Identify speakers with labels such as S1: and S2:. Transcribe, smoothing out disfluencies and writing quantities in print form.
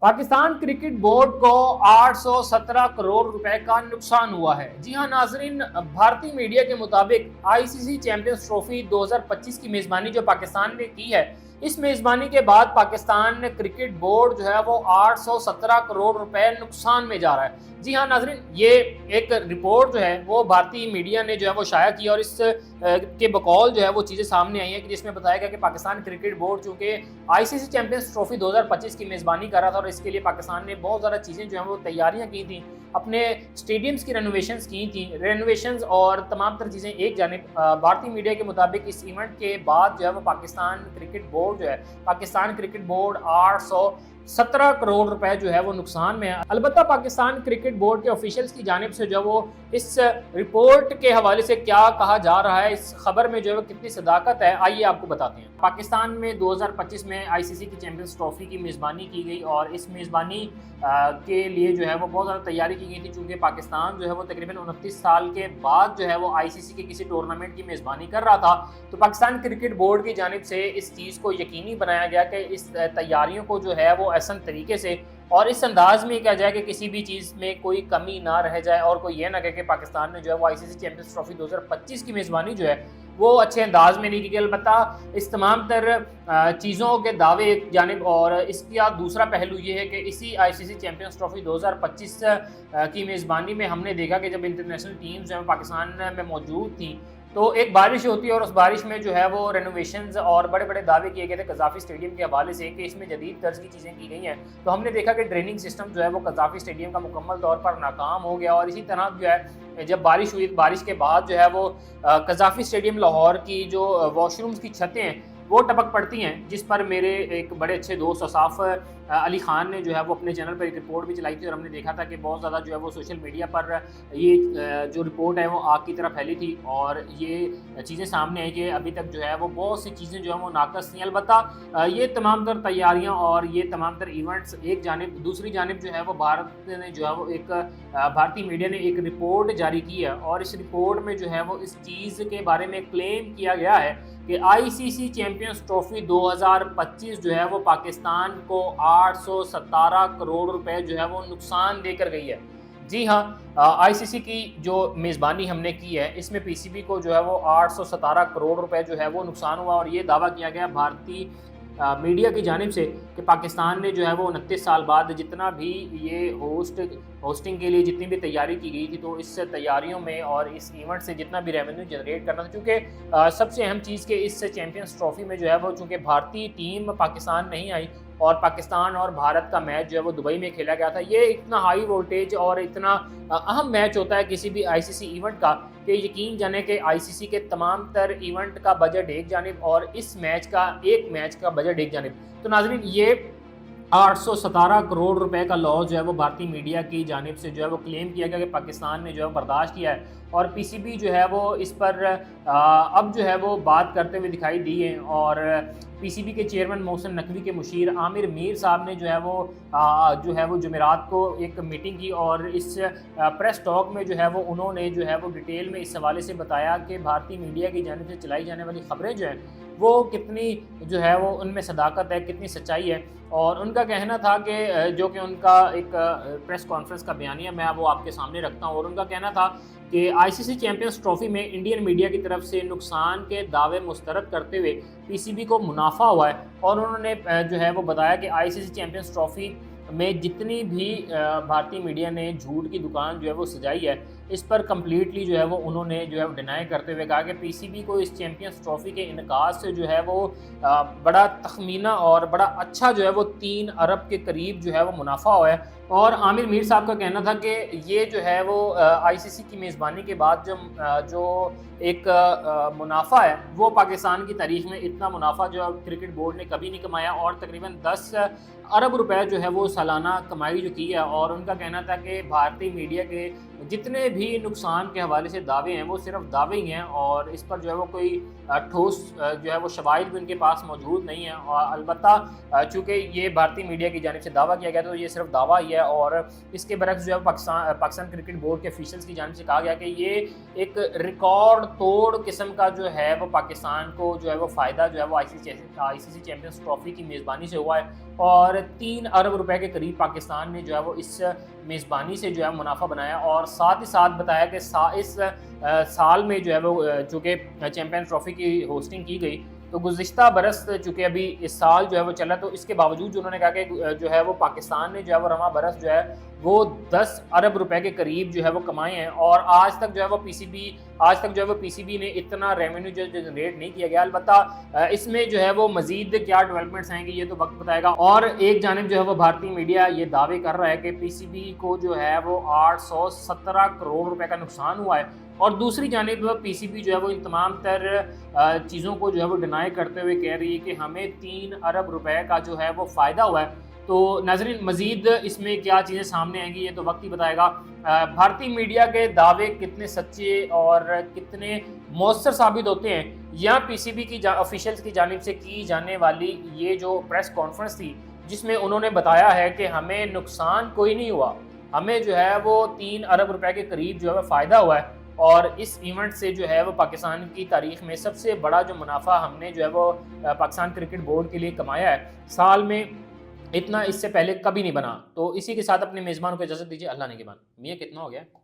S1: Pakistan cricket board को 817 करोड़ रुपए का नुकसान हुआ है। जी हां नाजरीन, भारतीय मीडिया के मुताबिक आईसीसी चैंपियंस ट्रॉफी 2025 की मेजबानी जो पाकिस्तान ने की है, इस मेजबानी के बाद पाकिस्तान क्रिकेट बोर्ड जो है वो 817 करोड़ रुपए नुकसान में जा रहा है। जी हां नाजरीन, ये एक रिपोर्ट जो है वो भारतीय मीडिया ने जो है वो शाया की और इस के बकौल जो है वो चीज़ें सामने आई हैं कि जिसमें बताया गया कि पाकिस्तान क्रिकेट बोर्ड चूँकि आईसीसी चैंपियंस ट्रॉफी 2025 की मेज़बानी कर रहा था और इसके लिए पाकिस्तान ने बहुत ज़्यादा चीज़ें जो हैं वो तैयारियां की थी, अपने स्टेडियम्स की रेनोवेशंस की थी, रेनोवेशंस और तमाम तर चीज़ें एक जानिब। भारतीय मीडिया के मुताबिक इस इवेंट के बाद जो है वो पाकिस्तान क्रिकेट बोर्ड जो है, पाकिस्तान क्रिकेट बोर्ड 817 करोड़ रुपए जो है वो नुकसान में है। अलबत्ता पाकिस्तान क्रिकेट बोर्ड के ऑफिशियल्स की जानिब से जो वो इस रिपोर्ट के हवाले से क्या कहा जा रहा है, इस खबर में जो है कितनी सदाकत है, आइए आपको बताते हैं। पाकिस्तान में 2025 में आईसीसी की चैंपियंस ट्रॉफी की मेज़बानी की गई और इस मेज़बानी के लिए जो है वो बहुत ज़्यादा तैयारी की गई थी, चूँकि पाकिस्तान जो है वो तकरीबन 29 साल के बाद जो है वो आईसीसी के किसी टूर्नामेंट की मेज़बानी कर रहा था। तो पाकिस्तान क्रिकेट बोर्ड की जानिब से इस चीज़ को यकीनी बनाया गया कि इस तैयारियों को जो है वो ऐसा तरीके से और इस अंदाज में किया जाए कि किसी भी चीज़ में कोई कमी ना रह जाए और कोई ये ना कहे कि पाकिस्तान ने जो है वो आईसीसी चैंपियंस ट्रॉफी 2025 की मेज़बानी जो है वो अच्छे अंदाज में नहीं की गई। अलबत्ता इस तमाम तर चीज़ों के दावे एक जानिब और इसका दूसरा पहलू ये है कि इसी आईसीसी चैंपियंस ट्रॉफी 2025 की मेज़बानी में हमने देखा कि जब इंटरनेशनल टीम्स जो है पाकिस्तान में मौजूद थी तो एक बारिश होती है और उस बारिश में जो है वो रेनोवेशंस और बड़े बड़े दावे किए गए थे कज़ाफ़ी स्टेडियम के हवाले से कि इसमें जदीद तर्ज की चीज़ें की गई हैं। तो हमने देखा कि ड्रेनिंग सिस्टम जो है वो कज़ाफ़ी स्टेडियम का मुकम्मल तौर पर नाकाम हो गया और इसी तरह जो है जब बारिश हुई, बारिश के बाद जो है वो कज़ाफ़ी स्टेडियम लाहौर की जो वॉशरूम्स की छतें हैं वो टपक पड़ती हैं, जिस पर मेरे एक बड़े अच्छे दोस्त असाफ अली ख़ान ने जो है वो अपने चैनल पर एक रिपोर्ट भी चलाई थी और हमने देखा था कि बहुत ज़्यादा जो है वो सोशल मीडिया पर ये जो रिपोर्ट है वो आग की तरह फैली थी और ये चीज़ें सामने आई कि अभी तक जो है वो बहुत सी चीज़ें जो है वो नाकस थी। अलबत्ता ये तमाम तर तैयारियाँ और ये तमाम तर इवेंट्स एक जानिब, दूसरी जानिब जो है वो भारत ने जो है वो एक भारतीय मीडिया ने एक रिपोर्ट जारी की है और इस रिपोर्ट में जो है वो इस चीज़ के बारे में क्लेम किया गया है कि आईसीसी चैंपियंस ट्रॉफी 2025 जो है वो पाकिस्तान को 817 करोड़ रुपए जो है वो नुकसान देकर गई है। जी हाँ, आईसीसी की जो मेज़बानी हमने की है इसमें पीसीबी को जो है वो 817 करोड़ रुपए जो है वो नुकसान हुआ और ये दावा किया गया भारतीय मीडिया की जानिब से कि पाकिस्तान ने जो है वो 29 साल बाद जितना भी ये होस्टिंग के लिए जितनी भी तैयारी की गई थी तो इस तैयारियों में और इस इवेंट से जितना भी रेवेन्यू जनरेट करना था, चूँकि सबसे अहम चीज़ कि इस चैंपियंस ट्रॉफी में जो है वो चूँकि भारतीय टीम पाकिस्तान नहीं आई और पाकिस्तान और भारत का मैच जो है वो दुबई में खेला गया था। ये इतना हाई वोल्टेज और इतना अहम मैच होता है किसी भी आईसीसी इवेंट का कि यकीन जाने कि आईसीसी के तमाम तर इवेंट का बजट एक जानिब और इस एक मैच का बजट एक जानिब। तो नाज़रीन, ये 817 करोड़ रुपए का लॉस जो है वो भारतीय मीडिया की जानिब से जो है वो क्लेम किया गया कि पाकिस्तान ने जो है बर्दाश्त किया है और पीसीबी जो है वो इस पर अब जो है वो बात करते हुए दिखाई दी है और पीसीबी के चेयरमैन मोहसिन नकवी के मुशीर आमिर मीर साहब ने जो है वो जुमेरात को एक मीटिंग की और इस प्रेस टॉक में जो है वो उन्होंने जो है वो डिटेल में इस हवाले से बताया कि भारतीय मीडिया की जानिब से चलाई जाने वाली खबरें जो हैं वो कितनी जो है वो उनमें सदाकत है, कितनी सच्चाई है। और उनका कहना था कि जो कि उनका एक प्रेस कॉन्फ्रेंस का बयानिया मैं वो आपके सामने रखता हूँ और उनका कहना था कि आईसीसी चैंपियंस ट्रॉफी में इंडियन मीडिया की तरफ से नुकसान के दावे मुस्तरद करते हुए पीसीबी को मुनाफा हुआ है और उन्होंने जो है वो बताया कि आईसीसी चैंपियंस ट्रॉफी में जितनी भी भारतीय मीडिया ने झूठ की दुकान जो है वो सजाई है इस पर कम्प्लीटली जो है वो उन्होंने जो है डिनाई करते हुए कहा कि पीसीबी को इस चैंपियंस ट्रॉफी के इनकास से जो है वो बड़ा तखमीना और बड़ा अच्छा जो है वो 3 अरब के करीब जो है वो मुनाफा हुआ है। और आमिर मीर साहब का कहना था कि ये जो है वो आईसीसी की मेज़बानी के बाद जो एक मुनाफा है वो पाकिस्तान की तारीख में इतना मुनाफा जो क्रिकेट बोर्ड ने कभी नहीं कमाया और तकरीबन 10 अरब रुपए जो है वो सालाना कमाई जो की है। और उनका कहना था कि भारतीय मीडिया के जितने भी नुकसान के हवाले से दावे हैं वो सिर्फ दावे ही हैं और इस पर जो है वो कोई ठोस जो है वो शवाहिद भी उनके पास मौजूद नहीं है। और अलबत्ता चूँकि ये भारतीय मीडिया की जानिब से दावा किया गया तो ये सिर्फ दावा ही है और इसके बरक्स जो है पाकिस्तान क्रिकेट बोर्ड के ऑफिशियल्स की जानिब से कहा गया कि ये एक रिकॉर्ड तोड़ किस्म का जो है वो पाकिस्तान को जो है वो फ़ायदा जो है वो आईसीसी चैंपियंस ट्रॉफी की मेज़बानी से हुआ है اور 3 ارب रुपए के करीब पाकिस्तान ने जो है वो इस मेज़बानी से जो है मुनाफा बनाया। और साथ ही साथ बताया कि इस साल में जो है वो चूँकि चैम्पियंस ट्रॉफ़ी की होस्टिंग की गई, तो गुज़िश्ता बरस चूँकि अभी इस साल जो है वो चला, तो इसके बावजूद उन्होंने कहा कि जो है वो पाकिस्तान ने जो है वो रवां बरस जो है वो 10 अरब रुपए के करीब जो है वो कमाए हैं। और आज तक जो है वो पीसीबी ने इतना रेवेन्यू जो जनरेट नहीं किया गया। अलबत्ता इसमें जो है वो मज़ीद क्या डेवलपमेंट्स आएंगी ये तो वक्त बताएगा। और एक जानिब जो है वो भारतीय मीडिया ये दावे कर रहा है कि पीसीबी को जो है वो 817 करोड़ रुपए का नुकसान हुआ है, और दूसरी जानिब पीसीबी जो है वो इन तमाम तर चीज़ों को जो है वो डिनाई करते हुए कह रही है कि हमें 3 अरब रुपए का जो है वो फ़ायदा हुआ है। तो नाज़रीन, मज़ीद इसमें क्या चीज़ें सामने आएंगी ये तो वक्त ही बताएगा। भारतीय मीडिया के दावे कितने सच्चे और कितने मौसर साबित होते हैं, या पीसीबी की ऑफिशियल्स की जानिब से की जाने वाली ये जो प्रेस कॉन्फ्रेंस थी जिसमें उन्होंने बताया है कि हमें नुकसान कोई नहीं हुआ, हमें जो है वो 3 अरब रुपए के करीब जो है फ़ायदा हुआ है, और इस इवेंट से जो है वो पाकिस्तान की तारीख में सबसे बड़ा जो मुनाफा हमने जो है वो पाकिस्तान क्रिकेट बोर्ड के लिए कमाया है, साल में इतना इससे पहले कभी नहीं बना। तो इसी के साथ अपने मेज़बान को इजाज़त दीजिए। अल्लाह ने के बाद मियाँ कितना हो गया।